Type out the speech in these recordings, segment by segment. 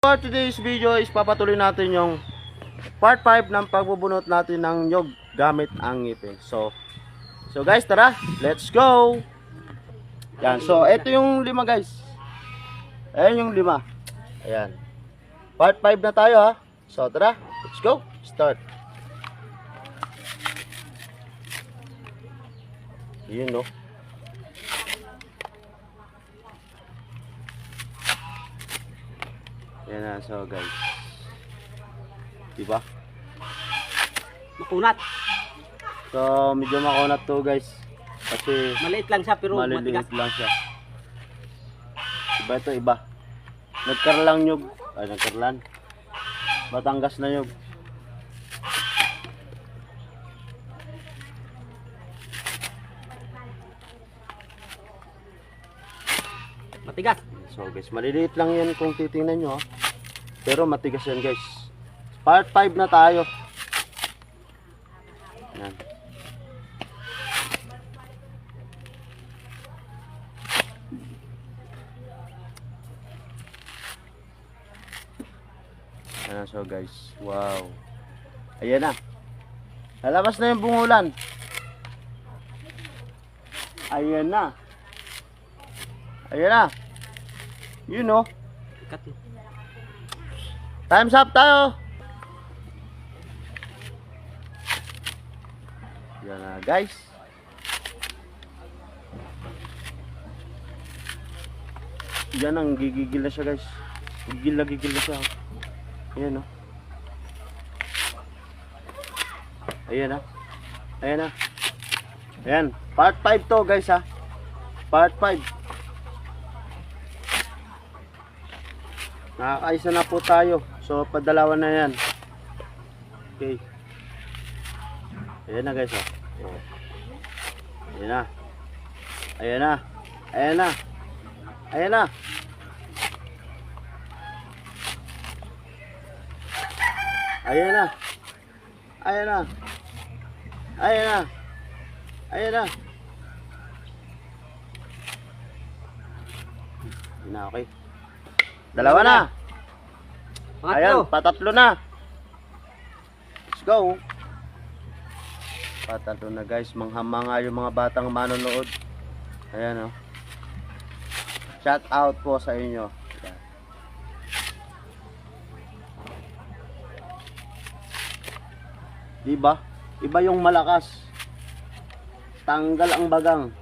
For today's video is papatuloy natin yung part 5 ng pagbubunot natin ng nyog gamit ang ngipin. So guys, tara, let's go. Yan, so ito yung 5 guys. Ayan yung 5. Ayan. Part 5 na tayo ha. So tara, let's go. Start. Yun no. Yan na, so guys. Diba? Makunat. So medyo makunat to guys. Kasi Maliit lang siya pero maliliit matigas. lang siya. Iba ito, iba. Nagkarlang nyug. Ay, nagkarlan. Batangas na nyug. Matigas. So guys, maliliit lang yan kung titingnan nyo ha. Pero matigas yan guys. Part 5 na tayo. Yan. Ayan, so guys, wow. Ayan na. Lalabas na yung bungulan. Ayan na. Ayan na. You know. Ikat mo. Time's up tayo. Yan na guys. Yan ang gigigil na siya guys. Gigil na siya. Ayan o. Ayan na. Ayan na. Ayan. Part 5 to guys ha. Part 5. Nakakaisa na po tayo. So padalawa na yan. Okay. Ayan na guys oh. Ayan na. Ayan na. Ayan na. Ayan na. Ayan na. Ayan na. Ayan na. Ayan na. Ayan na, okay. Dalawa na. Ayan, patatlo na. Let's go. Patatlo na guys. Manghamanga yung mga batang manonood. Ayan o. Shout out po sa inyo. Ayan. Diba? Iba yung malakas. Tanggal ang bagang.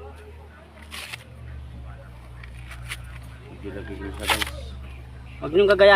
Gila-gila siya guys. Huwag niyong gagayahin.